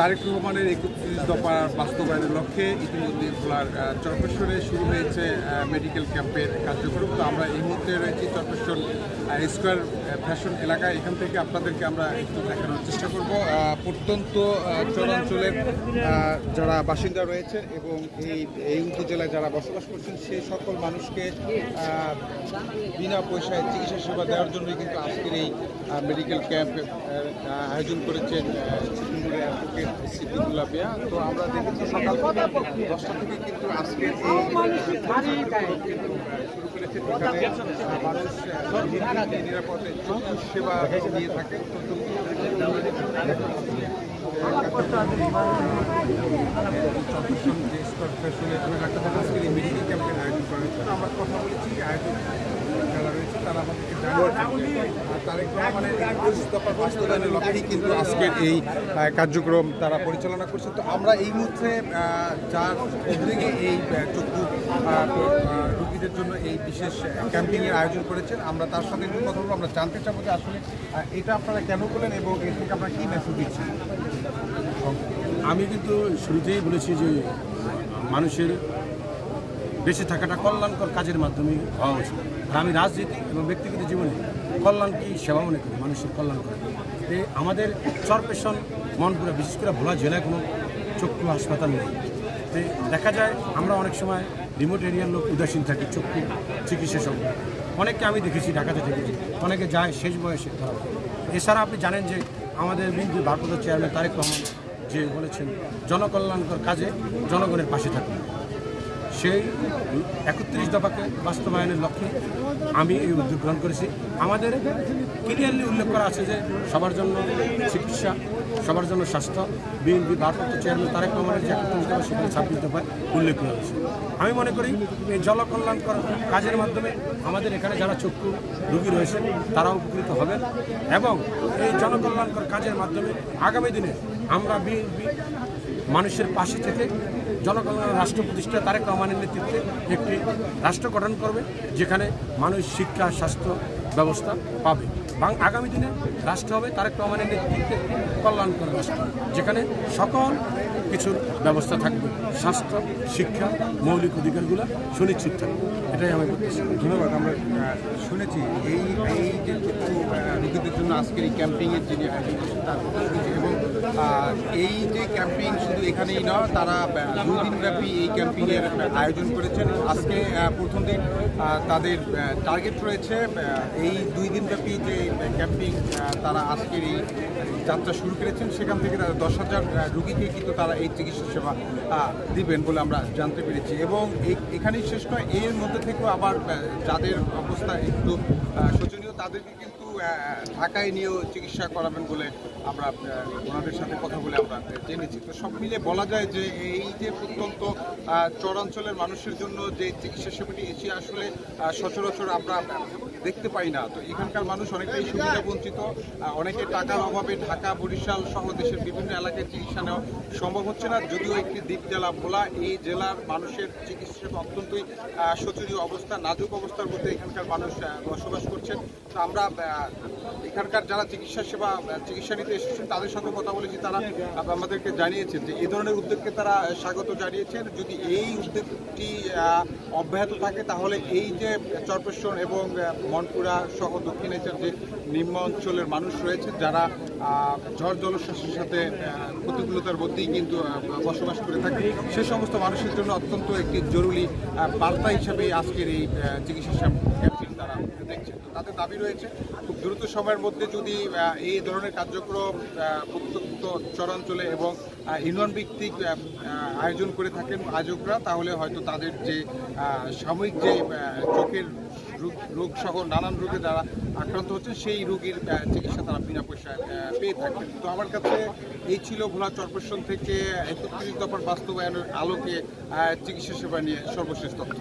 তারেক রহমানের ৩১ দফা বাস্তবায়নের লক্ষ্যে ইতিমধ্যে ভোলার চরপেশ্বরে শুরু হয়েছে মেডিকেল ক্যাম্পের কার্যক্রম। তো আমরা এই মুহূর্তে রয়েছি চরপেশ্বর স্কোয়ার ফ্যাশন এলাকায়। এখান থেকে আপনাদেরকে আমরা একটু দেখানোর চেষ্টা করব প্রত্যন্ত চরাঞ্চলের যারা বাসিন্দা রয়েছে এবং এই উপজেলায় যারা বসবাস করছেন সেই সকল মানুষকে বিনা পয়সায় চিকিৎসা সেবা দেওয়ার জন্যই কিন্তু আজকের এই মেডিকেল ক্যাম্প আয়োজন করেছেন সিদ্দিকুল্লাহ মিয়া। তো আমরা দেখেছি সকাল 10টা থেকে কিন্তু আজকের এই শুরু করেছে, যেখানে মানুষ নিরাপদে চক্ষু সেবা দিয়ে থাকে। আজকের এই মেডিকেল ক্যাম্পের আয়োজন করা হয়েছে। আমরা কথা বলেছি আয়োজন যারা রয়েছে তারা আমাদেরকে তারেক রহমানের ৩১ দফা বাস্তবায়নের লক্ষ্যেই কিন্তু আজকের এই কার্যক্রম তারা পরিচালনা করছে। তো আমরা এই মুহূর্তে যার উদ্যোগে এই চক্ষু রোগীদের জন্য এই বিশেষ ক্যাম্পিংয়ের আয়োজন করেছেন, আমরা তার সাথে একটু কথা বলবো। আমরা জানতে চাবো যে আসলে এটা আপনারা কেন করলেন এবং এর থেকে আপনারা কী মেসেজ দিচ্ছেন। আমি কিন্তু শুরুতেই বলেছি যে মানুষের বেঁচে থাকাটা কল্যাণকর কাজের মাধ্যমে হওয়া উচিত। আর আমি রাজনীতি এবং ব্যক্তিগত জীবনে কল্যাণকে সেবা মনে করি, মানুষের কল্যাণ করে। তো আমাদের চরপেশন মনপুরা, বিশেষ করে ভোলা জেলায় কোনো চক্ষু হাসপাতাল নেই। তো দেখা যায় আমরা অনেক সময় রিমোট এরিয়ার লোক উদাসীন থাকি চক্ষু চিকিৎসা সব। অনেককে আমি দেখেছি ঢাকাতে দেখেছি, অনেকে যায় শেষ বয়সে ধরা। এছাড়া আপনি জানেন যে আমাদের বিএনপির ভারপ্রাপ্ত চেয়ারম্যান তারেক রহমান যে বলেছেন জনকল্যাণকর কাজে জনগণের পাশে থাকুন, সেই ৩১ দফাকে বাস্তবায়নের লক্ষ্যে আমি এই উদ্যোগ গ্রহণ করেছি। আমাদের ক্লিয়ারলি উল্লেখ করা আছে যে সবার জন্য চিকিৎসা, সবার জন্য স্বাস্থ্য। বিএনপি ভারপ্রাপ্ত চেয়ারম্যান তারেক রহমানের যে ৩১ দফা সেখানে ২৬ দফায় উল্লেখ করা হয়েছে। আমি মনে করি এই জনকল্যাণকর কাজের মাধ্যমে আমাদের এখানে যারা চক্ষু রোগী রয়েছেন তারা উপকৃত হবেন এবং এই জনকল্যাণকর কাজের মাধ্যমে আগামী দিনে আমরা বিএনপি মানুষের পাশে থেকে জনকল্যাণ রাষ্ট্র প্রতিষ্ঠা তারেক রহমানের নেতৃত্বে একটি রাষ্ট্র গঠন করবে, যেখানে মানুষ শিক্ষা স্বাস্থ্য ব্যবস্থা পাবে। আগামী দিনে রাষ্ট্র হবে তারেক রহমানের নেতৃত্বে কল্যাণকর রাষ্ট্র, যেখানে সকল কিছুর ব্যবস্থা থাকবে, স্বাস্থ্য শিক্ষা মৌলিক অধিকারগুলো সুনিশ্চিত থাকবে। এটাই আমি বলতেছি। ধন্যবাদ। আমরা শুনেছি এই যে চক্ষু রোগীদের জন্য আজকের এই ক্যাম্পিংয়ের যিনি আয়োজন করছেন তার শুনেছি এবং এই যে ক্যাম্পিং শুধু এখানেই নয়, তারা 2 দিনব্যাপী এই ক্যাম্পিংয়ের আয়োজন করেছেন। আজকে প্রথম দিন তাদের টার্গেট রয়েছে এই 2 দিনব্যাপী যে ক্যাম্পিং তারা আজকের এই যাত্রা শুরু করেছেন, সেখান থেকে 10,000 রোগীকে কিন্তু তারা এই চিকিৎসা সেবা দিবেন বলে আমরা জানতে পেরেছি। এবং এখানেই শেষ নয়, এর মধ্যে থেকেও আবার যাদের অবস্থা একটু শোচনীয় তাদেরকে কিন্তু ঢাকায় নিয়েও চিকিৎসা করাবেন বলে আমরা ওনাদের সাথে কথা বলে আমরা জেনেছি। তো সব মিলে বলা যায় যে এই যে প্রত্যন্ত চরাঞ্চলের মানুষের জন্য যে চিকিৎসা সেবাটি এসে আসলে সচরাচর আমরা দেখতে পাই না। তো এখানকার মানুষ অনেকটাই সুবিধা বঞ্চিত, অনেকে টাকার অভাবে ঢাকা বরিশাল সহ দেশের বিভিন্ন এলাকায় চিকিৎসা নেওয়া সম্ভব হচ্ছে না। যদিও একটি দ্বীপ জেলা ভোলা, এই জেলার মানুষের চিকিৎসা সেবা অত্যন্তই শোচনীয় অবস্থা, নাজুক অবস্থার মধ্যে এখানকার মানুষ বসবাস করছেন। তো আমরা এখানকার যারা চিকিৎসা নিতে এসেছেন তাদের সাথে কথা বলেছি, তারা আমাদেরকে জানিয়েছেন যে এই ধরনের উদ্যোগকে তারা স্বাগত জানিয়েছেন। যদি এই উদ্যোগটি অব্যাহত থাকে তাহলে এই যে চরপেশ্বর এবং মনপুরা সহ দক্ষিণেশ্বর যে নিম্ন অঞ্চলের মানুষ রয়েছে যারা ঝড় জলোচ্ছ্বাসের সাথে প্রতিকূলতার মধ্যেই কিন্তু বসবাস করে থাকে, সে সমস্ত মানুষের জন্য অত্যন্ত একটি জরুরি বার্তা হিসাবে আজকের এই চিকিৎসা ক্যাম্পেইন তারা দেখছেন। তো তাদের দাবি রয়েছে খুব দ্রুত সময়ের মধ্যে যদি এই ধরনের কার্যক্রম প্রত্যন্ত চরাঞ্চলে এবং ইউনিয়ন ভিত্তিক আয়োজন করে থাকেন আয়োজকরা, তাহলে হয়তো তাদের যে সাময়িক যে চোখের রোগ সহ নানান রোগে যারা আক্রান্ত হচ্ছে সেই রোগীর চিকিৎসা তারা বিনা পয়সায় পেয়ে থাকবেন। তো আমার কাছে এই ছিল ভোলা চরপেশ্বর থেকে ৩১ দফার বাস্তবায়নের আলোকে চিকিৎসা সেবা নিয়ে সর্বশেষ তথ্য।